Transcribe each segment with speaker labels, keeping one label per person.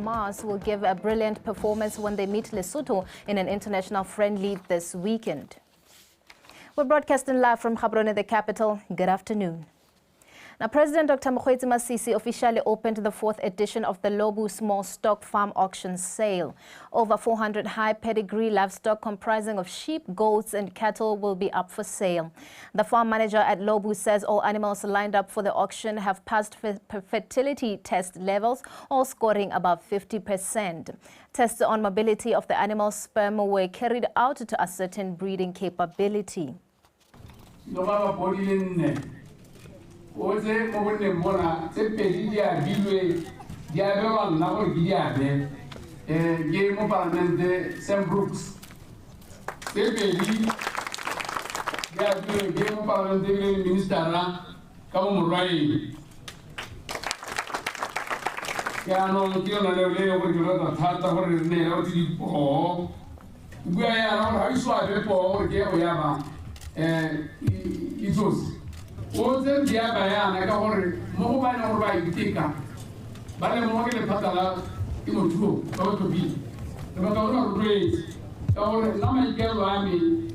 Speaker 1: Mars will give a brilliant performance when they meet Lesotho in an international friendly this weekend. We're broadcasting live from Gaborone, the capital. Good afternoon. Now, President Dr. Mokgweetsi Masisi officially opened the 4th edition of the Lobu Small Stock Farm Auction Sale. Over 400 high pedigree livestock comprising of sheep, goats and cattle will be up for sale. The farm manager at Lobu says all animals lined up for the auction have passed fertility test levels, all scoring above 50%. Tests on mobility of the animal's sperm were carried out to ascertain breeding capability.
Speaker 2: Oze mobile mbona sepeli dia bilwe dia bewa na ko dia be game parliament St. Brooks sepeli dia bilwe game parliament minister na kama murai ya no kio na le ko juro ta ta ko ne o ti po gwa ya na ha iso abe po ke o ya ba isos Ozen dia bayana ka hore mo ba na ba itika bale mo ke le patala imo tuo ka to bi ba ka ro raise ka hore na ma ke lo ami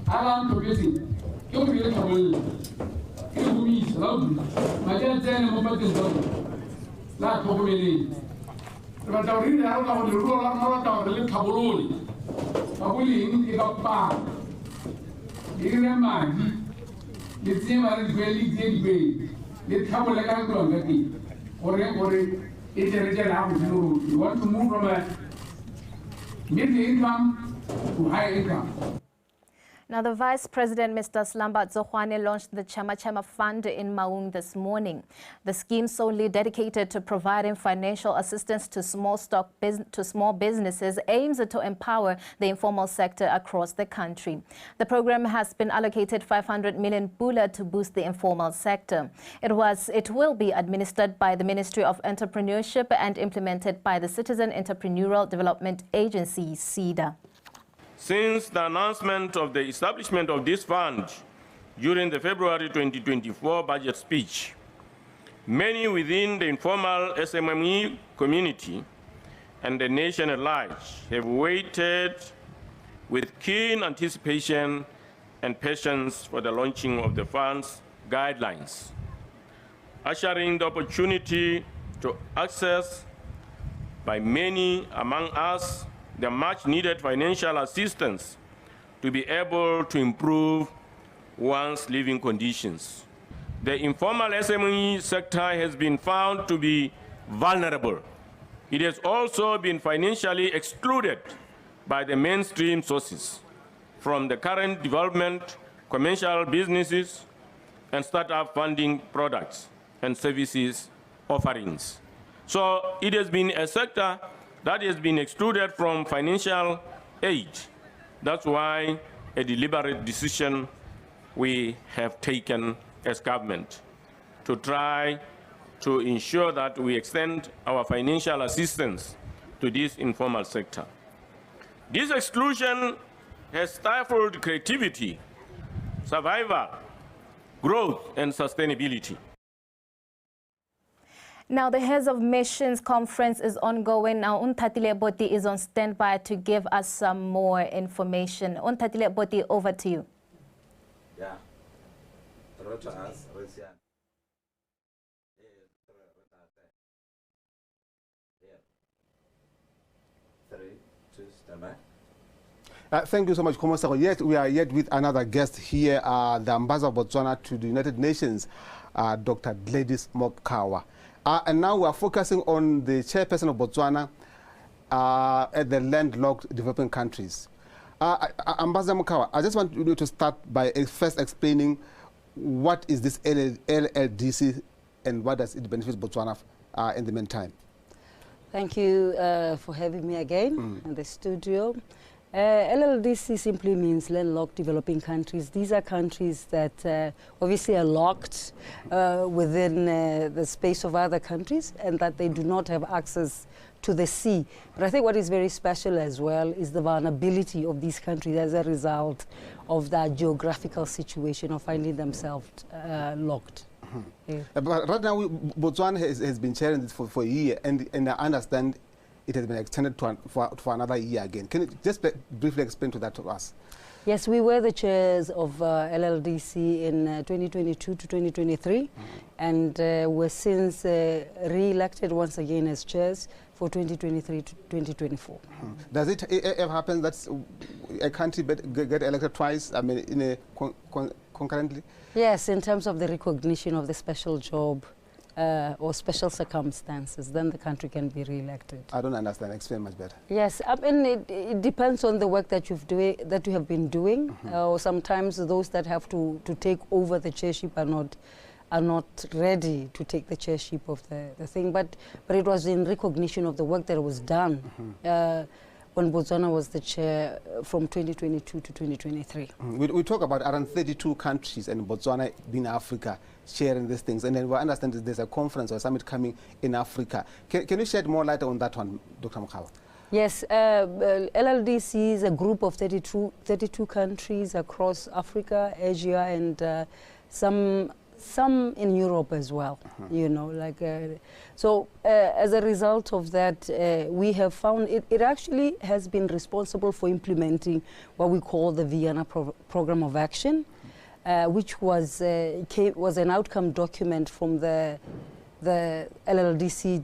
Speaker 2: ala to bisi ke o bi le ka mo ke bu mi sa ma ja tene mo ba ke do la to ko mi ba ta ri na ka ho ro la ma ta le ka boloni ka boli ni ka pa ire ma di the same are really good way. The trouble like I'm going to get. Or it's a region. You want to move from a middle income to high income.
Speaker 1: Now, the Vice President, Mr. Slamba Zohwane, launched the Chama Chama Fund in Maung this morning. The scheme solely dedicated to providing financial assistance to small businesses aims to empower the informal sector across the country. The program has been allocated 500 million pula to boost the informal sector. It will be administered by the Ministry of Entrepreneurship and implemented by the Citizen Entrepreneurial Development Agency, CEDA.
Speaker 3: Since the announcement of the establishment of this fund during the February 2024 budget speech, many within the informal SMME community and the nation at large have waited with keen anticipation and patience for the launching of the fund's guidelines, ushering the opportunity to access by many among us the much-needed financial assistance to be able to improve one's living conditions. The informal SME sector has been found to be vulnerable. It has also been financially excluded by the mainstream sources from the current development, commercial businesses, and startup funding products and services offerings. So it has been a sector that has been excluded from financial aid. That's why a deliberate decision we have taken as government to try to ensure that we extend our financial assistance to this informal sector. This exclusion has stifled creativity, survival, growth, and sustainability.
Speaker 1: Now, the Heads of Missions Conference is ongoing. Now, Untatile Boti is on standby to give us some more information. Untatile Boti, over to you.
Speaker 4: Yeah.
Speaker 5: Thank you so much, Komosako. Yet we are yet with another guest here, the Ambassador of Botswana to the United Nations, Dr. Gladys Mokkawa. And now we are focusing on the chairperson of Botswana at the landlocked developing countries. Ambassador Mokkawa, I just want you to start by first explaining what is this LLDC and what does it benefit Botswana in the meantime.
Speaker 6: Thank you for having me again in the studio. LLDC simply means landlocked developing countries. These are countries that obviously are locked within the space of other countries and that they do not have access to the sea. But I think what is very special as well is the vulnerability of these countries as a result of that geographical situation of finding themselves locked.
Speaker 5: Yeah. But right now, Botswana has been chairing this for a year, and I understand it has been extended for another year again. Can you just briefly explain that to us?
Speaker 6: Yes, we were the chairs of LLDC in 2022 to 2023, and were since re-elected once again as chairs for 2023 to 2024.
Speaker 5: Does it ever happen that a country get elected twice, I mean, in a concurrently?
Speaker 6: Yes, in terms of the recognition of the special job or special circumstances, then the country can be re-elected.
Speaker 5: I don't understand. Explain much better.
Speaker 6: Yes, I mean, it depends on the work that you have been doing, or sometimes those that have to take over the chairship are not ready to take the chairship of the thing. But it was in recognition of the work that was done when Botswana was the chair from 2022 to 2023.
Speaker 5: We talk about around 32 countries and Botswana being Africa sharing these things, and then we understand that there's a conference or summit coming in Africa. Can you shed more light on that one, Dr. Mokhawa?
Speaker 6: Yes, LLDC is a group of 32 countries across Africa, Asia, and some in Europe as well, you know, like, so as a result of that, we have found it actually has been responsible for implementing what we call the Vienna Program of Action, which was an outcome document from the LLDC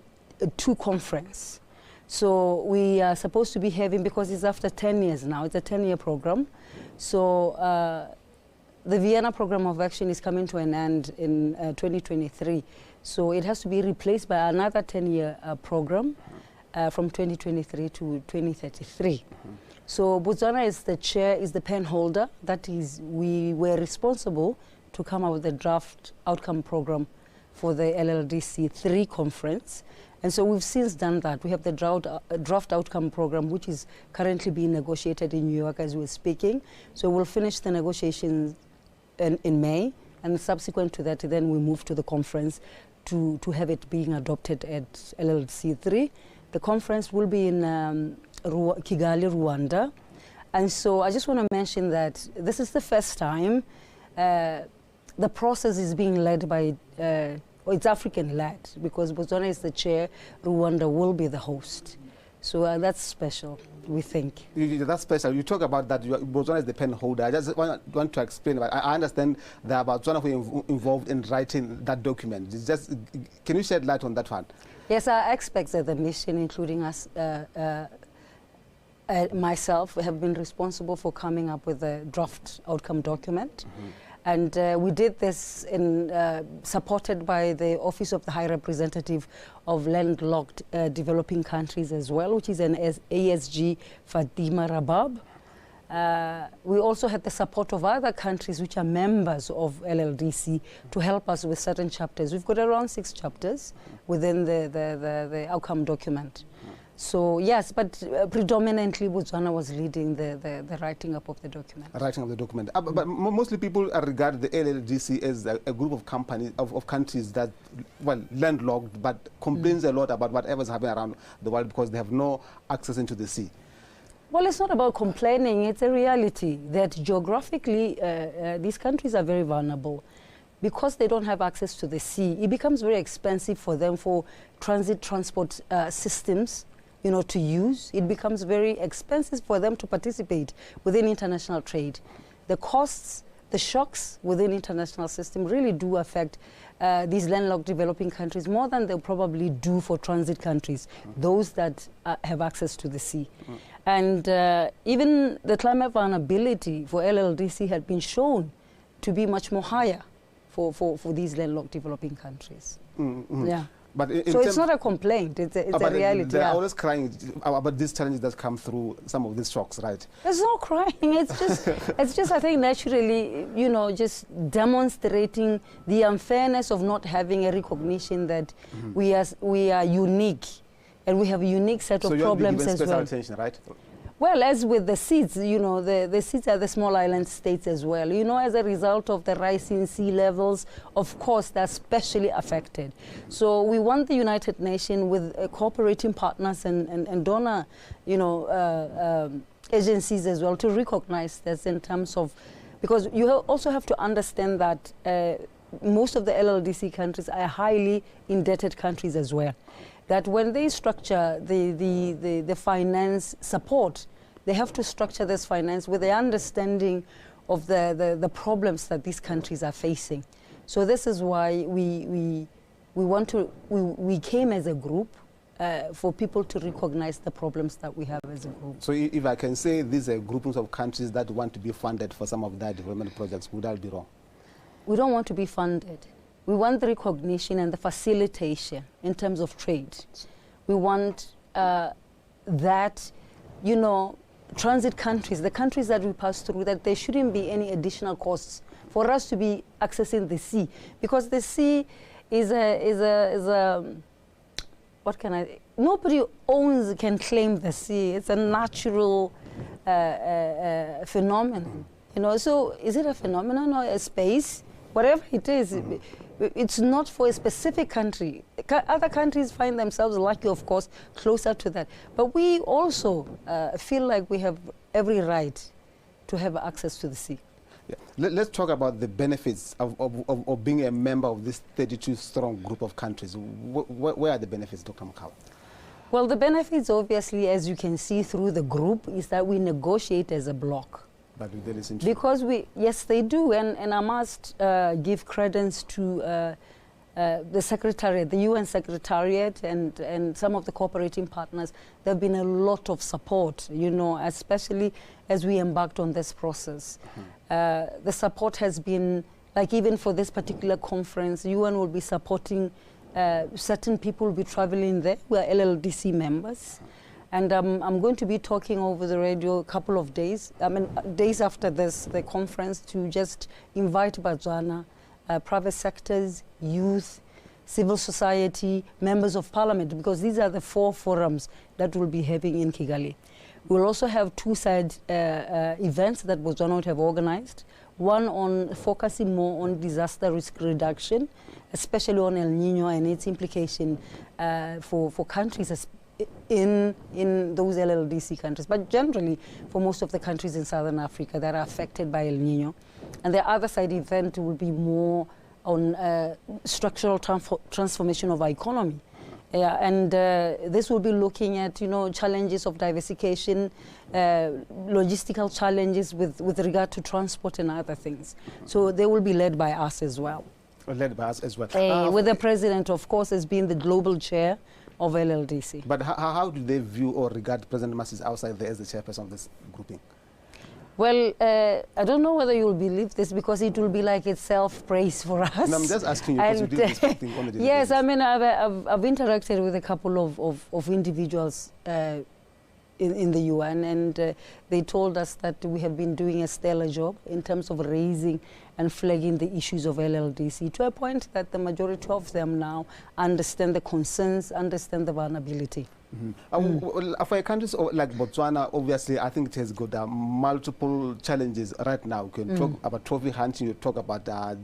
Speaker 6: 2 conference. So we are supposed to be having, because it's after 10 years now, it's a 10-year program, so the Vienna Program of Action is coming to an end in 2023. So it has to be replaced by another 10-year program from 2023 to 2033. So Botswana is the chair, is the pen holder. That is, we were responsible to come up with the draft outcome program for the LLDC 3 conference. And so we've since done that. We have the draft outcome program, which is currently being negotiated in New York as we're speaking. So we'll finish the negotiations in May, and subsequent to that, then we move to the conference to have it being adopted at LLDC 3. The conference will be in Kigali, Rwanda. And so I just want to mention that this is the first time the process is being led by, it's African-led, because Botswana is the chair, Rwanda will be the host. So that's special, we think.
Speaker 5: That's special. You talk about that Botswana is the pen holder. I just want to explain. I understand that Botswana were involved in writing that document. It's just, can you shed light on that one?
Speaker 6: Yes, our experts at the mission, including us, myself, have been responsible for coming up with a draft outcome document. And we did this supported by the Office of the High Representative of Landlocked Developing Countries as well, which is an ASG Fatima Rabab. We also had the support of other countries which are members of LLDC to help us with certain chapters. We've got around 6 chapters within the outcome document. So yes, but predominantly Botswana was leading the writing up of the document.
Speaker 5: Writing of the document. But mostly people regard the LLDC as a group of companies, of countries that, well, landlocked, but complains a lot about whatever's happening around the world because they have no access into the sea.
Speaker 6: Well, it's not about complaining. It's a reality that geographically these countries are very vulnerable. Because they don't have access to the sea, it becomes very expensive for them for transport systems, you know, to use. It becomes very expensive for them to participate within international trade. The costs, the shocks within international system really do affect these landlocked developing countries more than they'll probably do for transit countries, those that have access to the sea. And even the climate vulnerability for LLDC had been shown to be much more higher for these landlocked developing countries. Yeah.
Speaker 5: But
Speaker 6: so it's not a complaint, it's a reality.
Speaker 5: They're always crying about these challenges that come through some of these shocks, right?
Speaker 6: There's no crying, it's just I think naturally, you know, just demonstrating the unfairness of not having a recognition that we are unique and we have a unique set of problems as well. So you're given special attention, right? Well, as with the seeds, you know, the seeds are the small island states as well. You know, as a result of the rising sea levels, of course, they're especially affected. So we want the United Nations with cooperating partners and donor, you know, agencies as well to recognize this in terms of, because you also have to understand that most of the LLDC countries are highly indebted countries as well. that when they structure the finance support, they have to structure this finance with the understanding of the problems that these countries are facing. So this is why we came as a group for people to recognize the problems that we have as a group.
Speaker 5: So if I can say these are groupings of countries that want to be funded for some of their development projects, would that be wrong?
Speaker 6: We don't want to be funded. We want the recognition and the facilitation in terms of trade. We want that, you know, transit countries, the countries that we pass through, that there shouldn't be any additional costs for us to be accessing the sea, because the sea is a what can I? Nobody can claim the sea. It's a natural phenomenon, you know. So is it a phenomenon or a space? Whatever it is, it's not for a specific country. Other countries find themselves lucky, of course, closer to that. But we also feel like we have every right to have access to the sea.
Speaker 5: Yeah. Let's talk about the benefits of being a member of this 32-strong group of countries. Where are the benefits, Dr. Mkawa?
Speaker 6: Well, the benefits, obviously, as you can see through the group, is that we negotiate as a bloc.
Speaker 5: But do they listen to
Speaker 6: because yes, they do, and I must give credence to the Secretariat, the UN Secretariat, and some of the cooperating partners. There have been a lot of support, you know, especially as we embarked on this process. The support has been, like even for this particular conference, UN will be supporting, certain people will be traveling there. We are LLDC members. And I'm going to be talking over the radio a couple of days, days after the conference, to just invite Botswana, private sectors, youth, civil society, members of parliament, because these are the 4 forums that we'll be having in Kigali. We'll also have 2 side events that Botswana would have organized. One on focusing more on disaster risk reduction, especially on El Nino and its implication for countries in those LLDC countries, but generally for most of the countries in Southern Africa that are affected by El Nino. And the other side event will be more on structural transformation of our economy. And this will be looking at, you know, challenges of diversification, logistical challenges with regard to transport and other things. So they will be led by us as well.
Speaker 5: Led by us as well.
Speaker 6: With the president, of course, as being the global chair of LLDC.
Speaker 5: But how do they view or regard President Masisi outside there as the chairperson of this grouping?
Speaker 6: Well, I don't know whether you'll believe this, because it will be like it's self-praise for us.
Speaker 5: No, I'm just asking you because you do this thing on the daily
Speaker 6: Yes,
Speaker 5: basis.
Speaker 6: I mean, I've interacted with a couple of individuals in the UN, and they told us that we have been doing a stellar job in terms of raising and flagging the issues of LLDC, to a point that the majority of them now understand the concerns, understand the vulnerability.
Speaker 5: For a country like Botswana, obviously, I think it has got multiple challenges right now. You can talk about trophy hunting, you talk about the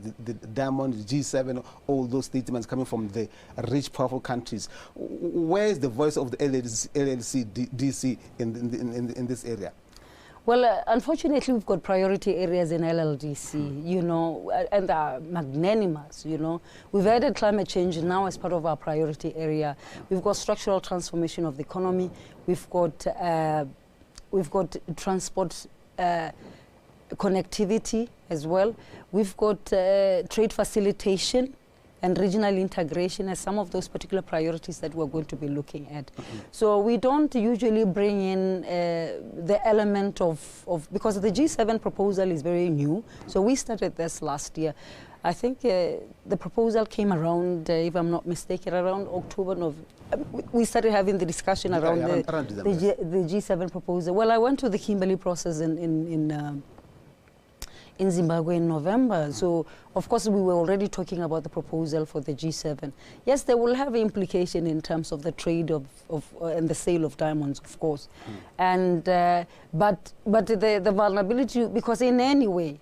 Speaker 5: diamond, G7, all those statements coming from the rich, powerful countries. Where is the voice of the LLDC in this area?
Speaker 6: Well, unfortunately, we've got priority areas in LLDC, you know, and are magnanimous, you know. We've added climate change now as part of our priority area. We've got structural transformation of the economy. We've got transport connectivity as well. We've got trade facilitation and regional integration as some of those particular priorities that we're going to be looking at. So we don't usually bring in the element of, because the G7 proposal is very new, so we started this last year. I think the proposal came around, if I'm not mistaken, around October, November. We started having the discussion around the G7 proposal. Well, I went to the Kimberley process in Zimbabwe in November. So, of course, we were already talking about the proposal for the G7. Yes, they will have implication in terms of the trade and the sale of diamonds, of course. And but the vulnerability, because in any way,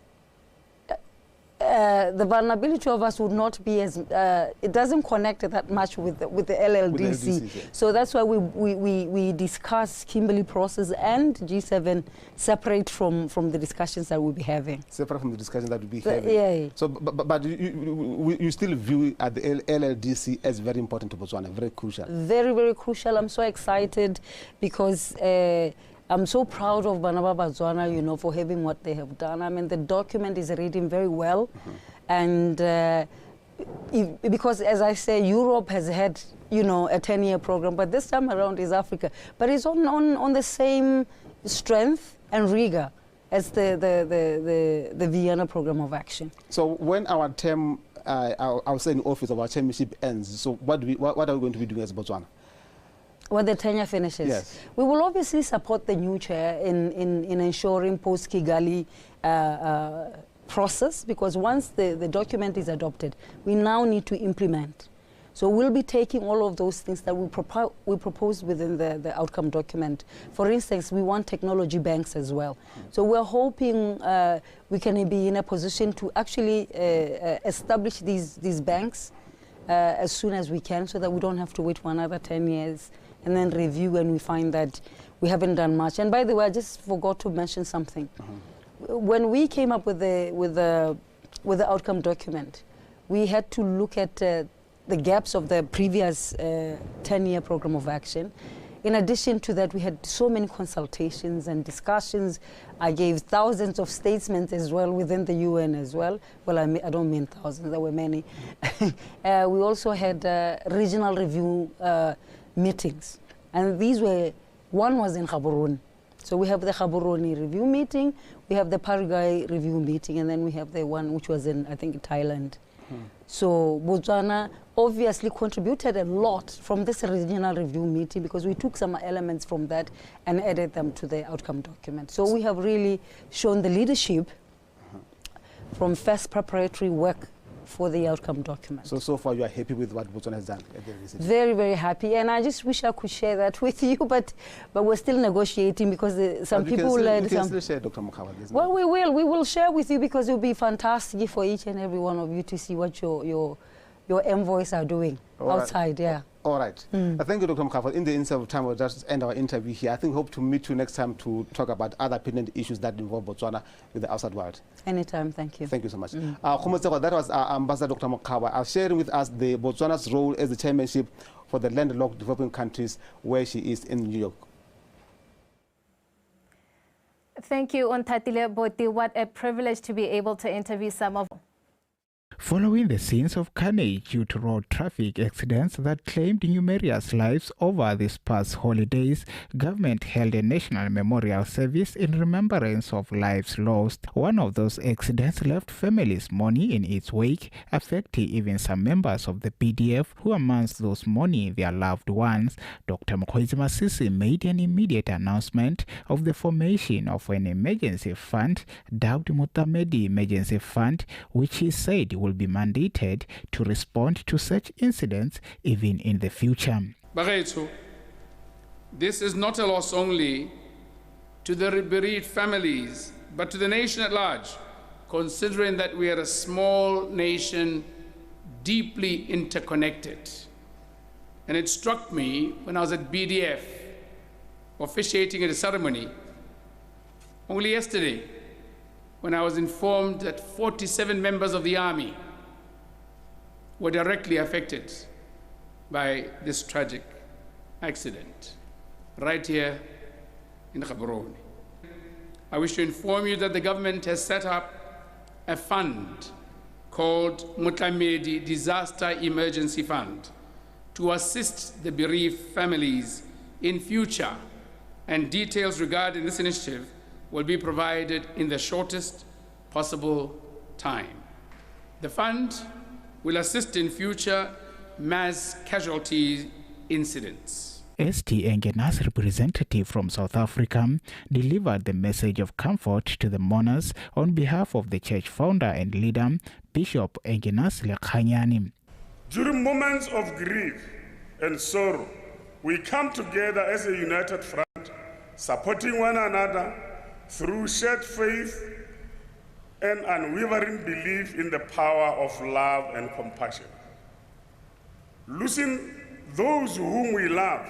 Speaker 6: the vulnerability of us would not be as, it doesn't connect that much with the LLDC.
Speaker 5: Yeah.
Speaker 6: So that's why we discuss Kimberley process and G7 separate from the discussions that we'll be having.
Speaker 5: Separate from the discussions that we'll be having.
Speaker 6: Yeah.
Speaker 5: So, but you still view the LLDC as very important to Botswana, very crucial.
Speaker 6: Very, very crucial. I'm so excited because I'm so proud of Banaba Botswana, you know, for having what they have done. I mean, the document is reading very well. And because, as I say, Europe has had, you know, a 10-year program, but this time around is Africa. But it's on the same strength and rigor as the Vienna program of action.
Speaker 5: So when our term, I'll say in office, of our chairmanship ends, so what are we going to be doing as Botswana?
Speaker 6: When the tenure finishes,
Speaker 5: yes,
Speaker 6: we will obviously support the new chair in ensuring post-Kigali process, because once the document is adopted, we now need to implement. So we'll be taking all of those things that we propose within the outcome document. For instance, we want technology banks as well. So we're hoping we can be in a position to actually establish these banks as soon as we can, so that we don't have to wait for another 10 years and then review when we find that we haven't done much. And by the way, I just forgot to mention something. When we came up with the outcome document, we had to look at the gaps of the previous 10-year program of action. In addition to that, we had so many consultations and discussions. I gave thousands of statements as well within the UN as well. Well, I don't mean thousands, there were many. We also had regional review meetings. And one was in Gaborone. So we have the Gaborone review meeting, we have the Paraguay review meeting, and then we have the one which was in, I think, Thailand. So Botswana obviously contributed a lot from this regional review meeting, because we took some elements from that and added them to the outcome document. So we have really shown the leadership from first preparatory work for the outcome document.
Speaker 5: So far you are happy with what Botswana has done?
Speaker 6: Very, very happy, and I just wish I could share that with you, but we're still negotiating, because some people will add some.
Speaker 5: Still share, Dr. Mokhawa.
Speaker 6: Well, we will share with you, because it will be fantastic for each and every one of you to see what your envoys are doing outside. Yeah.
Speaker 5: All right. Thank you, Dr. Mokhawa. In the interest of time, we'll just end our interview here. I think hope to meet you next time to talk about other pertinent issues that involve Botswana with the outside world.
Speaker 6: Anytime. Thank you.
Speaker 5: Thank you so much. That was Ambassador Dr. Mokhawa sharing with us the Botswana's role as the chairmanship for the landlocked developing countries, where she is in New York.
Speaker 1: Thank you, Ontatile Boti. What a privilege to be able to interview some of.
Speaker 4: Following the scenes of carnage due to road traffic accidents that claimed numerous lives over these past holidays, government held a national memorial service in remembrance of lives lost. One of those accidents left families mourning in its wake, affecting even some members of the PDF who amongst those mourning their loved ones. Dr. Mokgweetsi Masisi made an immediate announcement of the formation of an emergency fund, dubbed Mutamedi Emergency Fund, which he said will be mandated to respond to such incidents even in the future.
Speaker 2: Bagaitso, this is not a loss only to the bereaved families, but to the nation at large, considering that we are a small nation, deeply interconnected. And it struck me when I was at BDF, officiating at a ceremony, only yesterday, when I was informed that 47 members of the Army were directly affected by this tragic accident, right here in Gaborone. I wish to inform you that the government has set up a fund called Mutamedi Disaster Emergency Fund to assist the bereaved families in future, and details regarding this initiative will be provided in the shortest possible time. The fund will assist in future mass casualty incidents.
Speaker 4: ST Engena's representative from South Africa delivered the message of comfort to the mourners on behalf of the church founder and leader, Bishop Engenas Lekhanyani.
Speaker 7: During moments of grief and sorrow, we come together as a united front, supporting one another through shared faith and unwavering belief in the power of love and compassion. Losing those whom we love,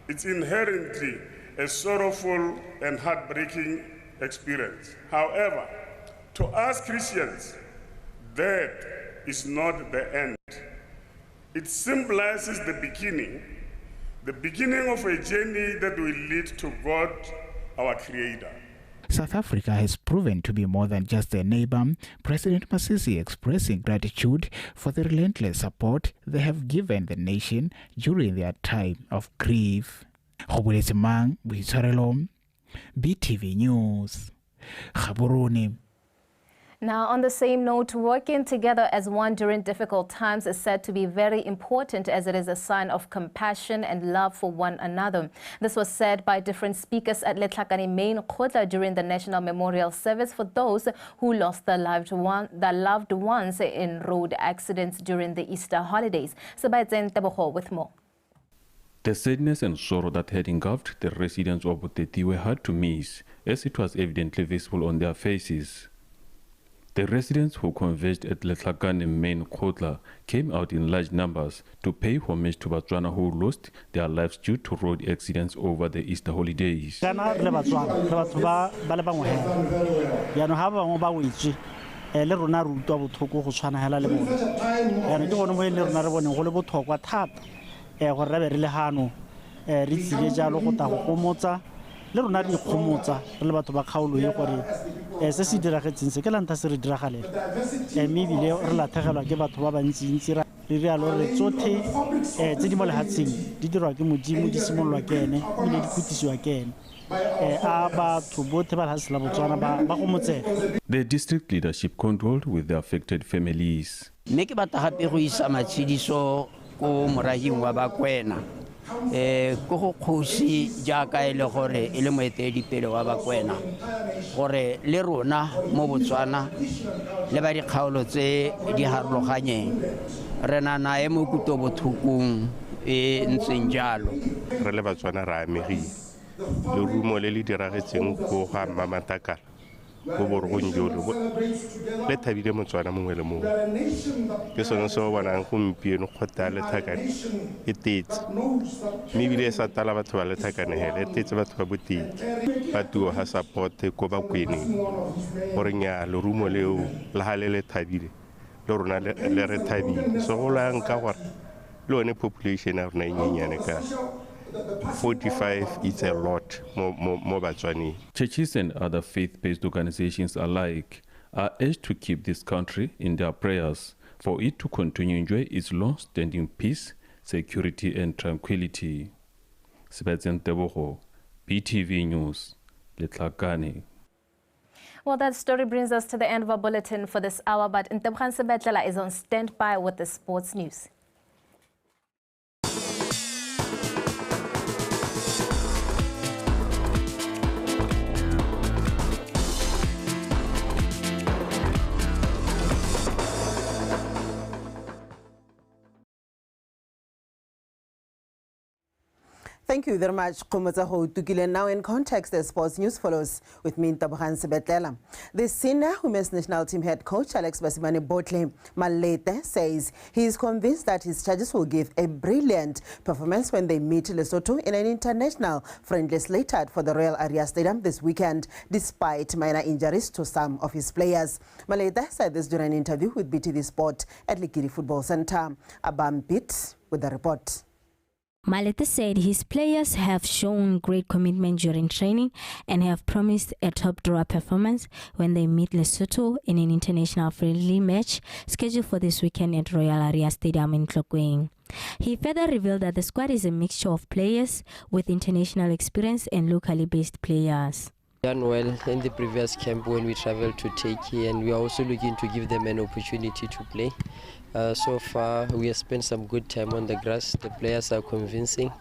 Speaker 7: it's inherently a sorrowful and heartbreaking experience. However, to us Christians, death is not the end. It symbolizes the beginning of a journey that will lead to God, our Creator.
Speaker 4: South Africa has proven to be more than just a neighbor, President Masisi expressing gratitude for the relentless support they have given the nation during their time of grief. BTV News, Gaborone.
Speaker 1: Now, on the same note, working together as one during difficult times is said to be very important, as it is a sign of compassion and love for one another. This was said by different speakers at Letlhakane Main Khotla during the National Memorial Service for those who lost their loved ones in road accidents during the Easter holidays. Sebastian Tebogo with more.
Speaker 8: The sadness and sorrow that had engulfed the residents of Boteti were hard to miss, as it was evidently visible on their faces. The residents who converged at Letlhakane Main Khotla came out in large numbers to pay homage to Botswana who lost their lives due to road accidents over the Easter holidays.
Speaker 9: le rona re ikgomotsa re le batho ba kgaolo ye gore se se diragetseng se ke lanta se re diragalela mme ebile re latlhegelwa ke batho ba bantsintsi re rialo re tsothe tse di mo lehatsheng di dirwa ke modimo di simolwa ke ene ebile di phutisiwa ke ene a batho botlhe ba hasela Botswana ba gomotsega.
Speaker 8: The district leadership condoled with the affected families.
Speaker 10: Ne ke batla gape go isa matshidiso ko morahing wa Bakwena ko go kgosi jaaka ile gore ile moeteledipele wa Bakwena gore le rona mo Botswana le ba dikgaolo tse di harologanyeng re na nae mo kutobothukung ntseng jalo
Speaker 11: re le Batswana ra amegile le rumo le diragetseng go ga mamatakala go borgonjolo le thabile Motswana mongwe le mongwe ke sone se bona gompieno kgotla le thakane e tetse mme bile sa tala batho ba le thakane hele tetse batho ba botiti ba tuo ha support ko ba kwene gore nya le rumo leo la hale le thabile le rona le re thabile so go la nka gore le one population ya rona nyenyane ka 45 is a lot more Batswana.
Speaker 8: Churches and other faith-based organizations alike are urged to keep this country in their prayers for it to continue to enjoy its long-standing peace, security and tranquility. Sebastian Tebogo, BTV News, Letlhakane.
Speaker 1: Well, that story brings us to the end of our bulletin for this hour, but Ntebogang Sebetlela is on standby with the sports news.
Speaker 12: Thank you very much, Komotsaho Tukile. Now in context, the sports news follows with me, Ntebogang Sebetlela. The senior women's national team head coach, Alex Basimane Botle Malete, says he is convinced that his charges will give a brilliant performance when they meet Lesotho in an international friendly slated for the Royal Area Stadium this weekend, despite minor injuries to some of his players. Malete said this during an interview with BTV Sport at Likiri Football Center. Abam Pitt with the report.
Speaker 13: Malete said his players have shown great commitment during training and have promised a top-drawer performance when they meet Lesotho in an international friendly match scheduled for this weekend at Royal Area Stadium in Tlokwe. He further revealed that the squad is a mixture of players with international experience and locally based players.
Speaker 14: Done well in the previous camp when we traveled to Turkey, and we are also looking to give them an opportunity to play. So far, we have spent some good time on the grass. The players are convincing,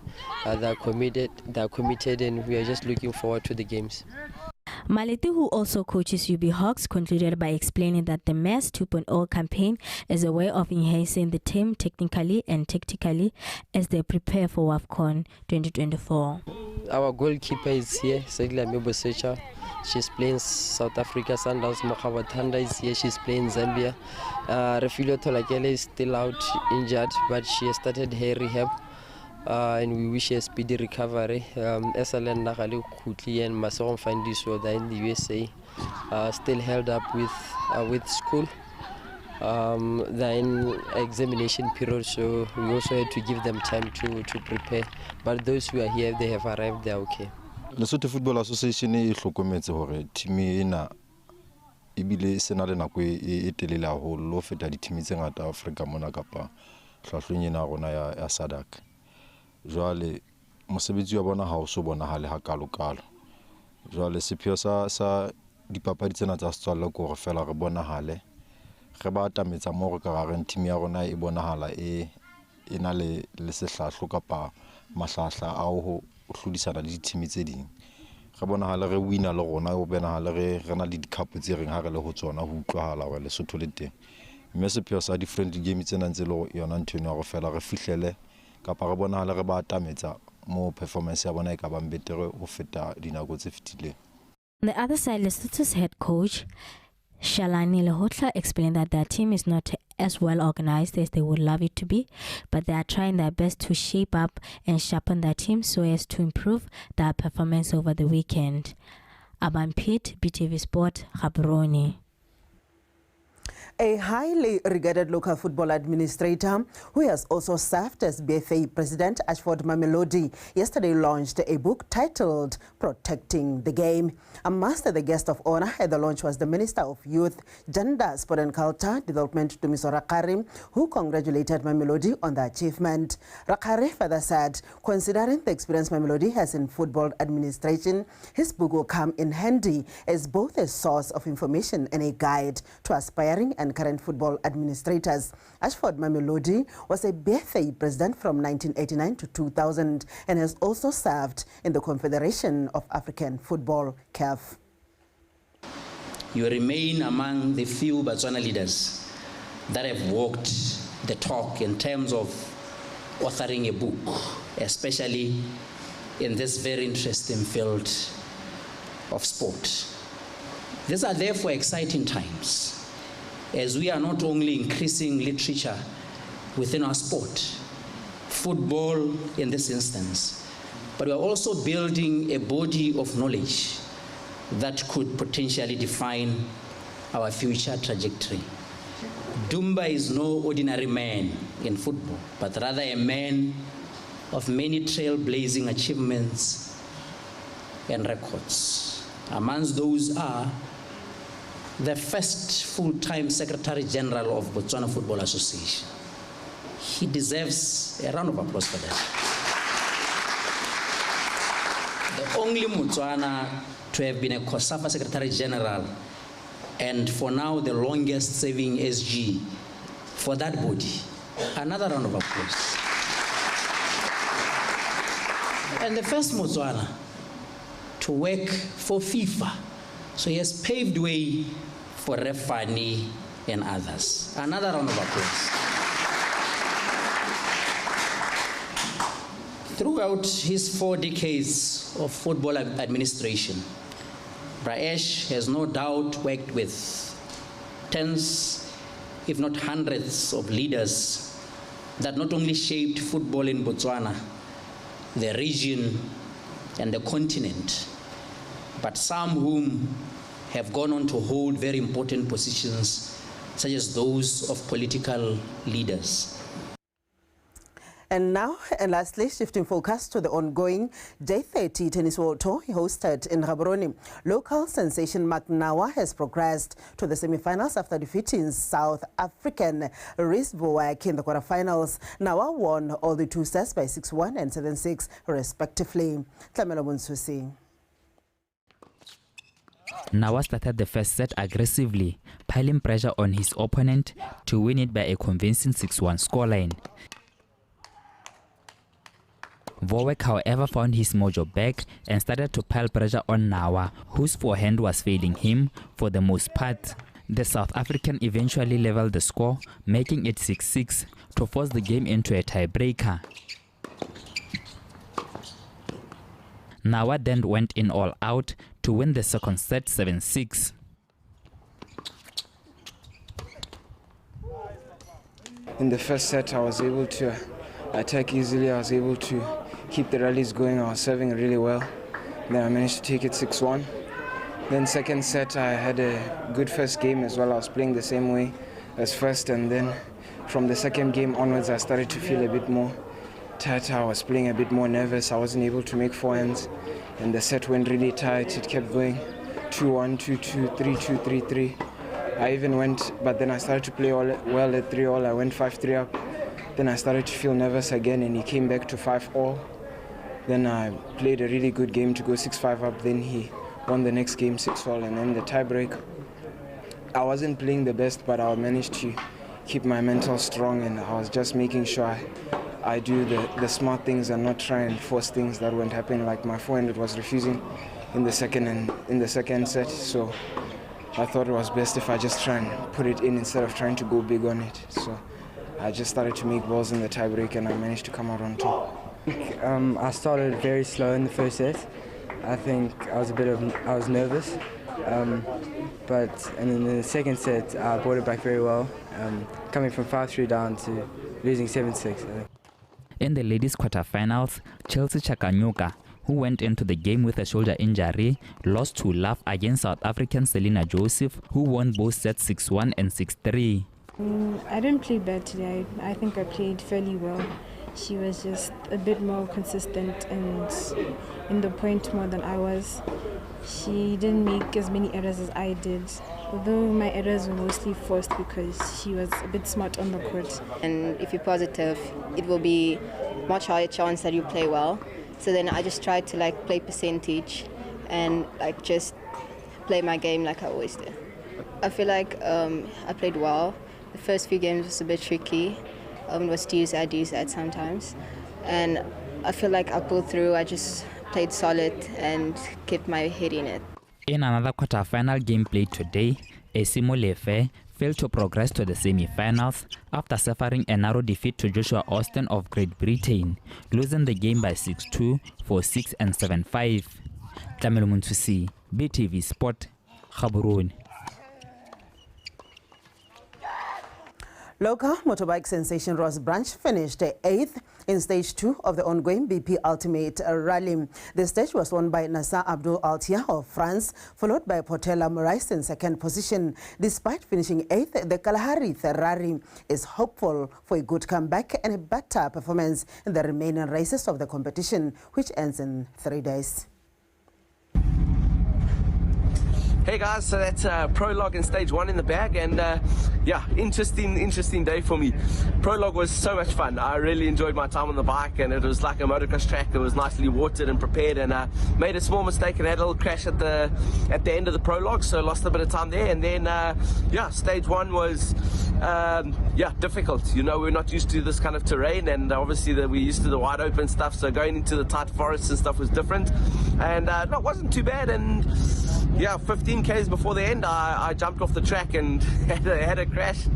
Speaker 14: they are committed, and we are just looking forward to the games.
Speaker 13: Malete, who also coaches UB Hawks, concluded by explaining that the MES 2.0 campaign is a way of enhancing the team technically and tactically as they prepare for WAFCON 2024.
Speaker 14: Our goalkeeper is here, Segla Mebosecha. She's playing South Africa. Sundowns Mokhawathanda is here. She's playing Zambia. Refilio Tolakele is still out injured, but she has started her rehab. And we wish her a speedy recovery. SLN Nakali Kutli and Mason Fandiso in the USA still held up with school. They're in examination period, so we also had to give them time to prepare. But those who are here, they have arrived, they're okay.
Speaker 15: Lesotho Football Association e hlokometse hore team ena ebile sena le nako e telele haholo lo feta di team tse ngata Afrika mona kapa hlahlong ena rona ya SADC. Jwale mosebetsi wa bona ha o so bonahale ha kalokalo. Jwale sepheo sa dipapadi tsena tsa setswalle ko re fela re bonahale re ba atametsa mo re ka gareng team ya rona e bonahala e na le sehlahlo kapa mahlahla a ho hlodisana le di-team tse ding. Re bonahale re wina le rona o bonahale re na le di-cup tse reng ha re le ho tsona ho utlwahala hore Lesotho le teng. Mme sepheo sa di-friendly game tsena ntse le yona ntho eno go fela re fihlele kapa re bonahale re ba atametsa mo performance ya bona e ka bang betere ho feta dinako tse fetileng.
Speaker 13: On the other side, Lesotho's head coach Shalani Lehotla explained that their team is not as well organized as they would love it to be, but they are trying their best to shape up and sharpen their team so as to improve their performance over the weekend. Aban Piet, BTV Sport, Gaborone.
Speaker 12: A highly regarded local football administrator who has also served as BFA President, Ashford Mamelodi, yesterday launched a book titled Protecting the Game. Amongst the guest of honor at the launch was the Minister of Youth, Gender, Sport and Culture Development, Dumiso Rakari, who congratulated Mamelodi on the achievement. Rakari further said, considering the experience Mamelodi has in football administration, his book will come in handy as both a source of information and a guide to aspiring and current football administrators. Ashford Mamelodi was a BFA president from 1989 to 2000 and has also served in the Confederation of African Football, CAF.
Speaker 16: You remain among the few Botswana leaders that have walked the talk in terms of authoring a book, especially in this very interesting field of sport. These are therefore exciting times, as we are not only increasing literature within our sport, football in this instance, but we are also building a body of knowledge that could potentially define our future trajectory. Dumba is no ordinary man in football, but rather a man of many trailblazing achievements and records. Amongst those are the first full-time Secretary General of Botswana Football Association. He deserves a round of applause for that. The only Botswana to have been a COSAFA Secretary General and for now the longest serving SG for that body. Another round of applause. And the first Botswana to work for FIFA. So he has paved way for Refani and others. Another round of applause. Throughout his 4 decades of football administration, Praesh has no doubt worked with tens, if not hundreds, of leaders that not only shaped football in Botswana, the region, and the continent, but some whom have gone on to hold very important positions, such as those of political leaders.
Speaker 12: And now, and lastly, shifting focus to the ongoing J30 Tennis World Tour hosted in Gaborone. Local sensation Mark Nawa has progressed to the semi-finals after defeating South African Rhys Boak in the quarterfinals. Nawa won all the 2 sets by 6-1 and 7-6 respectively. Tlamelo Bunsusi.
Speaker 17: Nawa started the first set aggressively, piling pressure on his opponent to win it by a convincing 6-1 scoreline. Vorwerk, however, found his mojo back and started to pile pressure on Nawa, whose forehand was failing him for the most part. The South African eventually leveled the score, making it 6-6 to force the game into a tiebreaker. Nawa then went in all out to win the second set 7-6.
Speaker 18: In the first set, I was able to attack easily. I was able to keep the rallies going. I was serving really well. Then I managed to take it 6-1. Then second set, I had a good first game as well. I was playing the same way as first, and then from the second game onwards, I started to feel a bit more tight. I was playing a bit more nervous. I wasn't able to make forehands, and the set went really tight. It kept going 2-1, 2-2, 3-2, 3-3. I even went, but then I started to play well at 3-all. I went 5-3 up. Then I started to feel nervous again, and he came back to 5-all. Then I played a really good game to go 6-5 up. Then he won the next game 6-all, and then the tiebreak. I wasn't playing the best, but I managed to keep my mental strong, and I was just making sure I do the smart things and not try and force things that won't happen. Like my forehand, it was refusing in the second set, so I thought it was best if I just try and put it in instead of trying to go big on it. So I just started to make balls in the tiebreak, and I managed to come out on top.
Speaker 19: I started very slow in the first set. I think I was nervous, but in the second set I brought it back very well, coming from 5-3 down to losing 7-6.
Speaker 17: In the ladies' quarterfinals, Chelsea Chakanyuka, who went into the game with a shoulder injury, lost to love against South African Selena Joseph, who won both sets 6-1 and 6-3.
Speaker 20: I didn't play bad today. I think I played fairly well. She was just a bit more consistent and in the point more than I was. She didn't make as many errors as I did, although my errors were mostly forced because she was a bit smart on the court.
Speaker 21: And if you're positive, it will be much higher chance that you play well. So then I just tried to play percentage and just play my game like I always do. I feel like I played well. The first few games was a bit tricky. It was do that sometimes. And I feel like I pulled through. I just played solid and kept my head in it.
Speaker 17: In another quarter-final game played today, Esimo Lefe failed to progress to the semi-finals after suffering a narrow defeat to Joshua Austin of Great Britain, losing the game by 6-2, 4-6 and 7-5. Tlamelo Muntusi, BTV Sport, Gaborone.
Speaker 12: Local motorbike sensation Ross Branch finished 8th in stage 2 of the ongoing BP Ultimate Rally. The stage was won by Nasser Abdul Altia of France, followed by Portela Morais in second position. Despite finishing 8th, the Kalahari Ferrari is hopeful for a good comeback and a better performance in the remaining races of the competition, which ends in 3 days.
Speaker 22: Hey guys, so that's prologue in stage 1 in the bag, and yeah, interesting day for me. Prologue was so much fun. I really enjoyed my time on the bike, and it was like a motocross track. It was nicely watered and prepared, and made a small mistake and had a little crash at the end of the prologue, so lost a bit of time there. And then yeah, stage 1 was yeah, difficult. You know, we're not used to this kind of terrain, and obviously we're used to the wide open stuff, so going into the tight forests and stuff was different. And no, it wasn't too bad. And yeah, 15 Ks before the end, I jumped off the track and had a crash.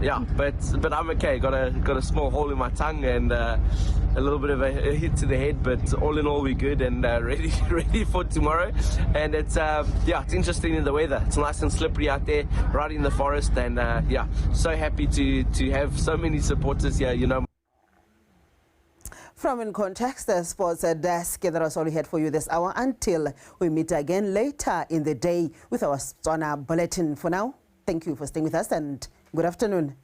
Speaker 22: Yeah, but I'm okay. Got a small hole in my tongue and a little bit of a hit to the head, but all in all we're good and ready for tomorrow. And it's yeah, it's interesting in the weather. It's nice and slippery out there, right in the forest, and yeah, so happy to have so many supporters here. You know.
Speaker 12: From In Context, the sports desk, that was all we had for you this hour until we meet again later in the day with our Botswana bulletin. For now, thank you for staying with us and good afternoon.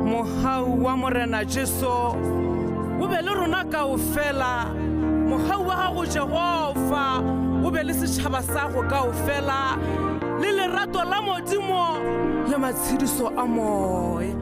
Speaker 23: Mohau wa morena Jesu o be le rona kaofela mogau wa gago Jehova o be le setšhaba sa go kaofela le lerato la modimo le matshediso a moya.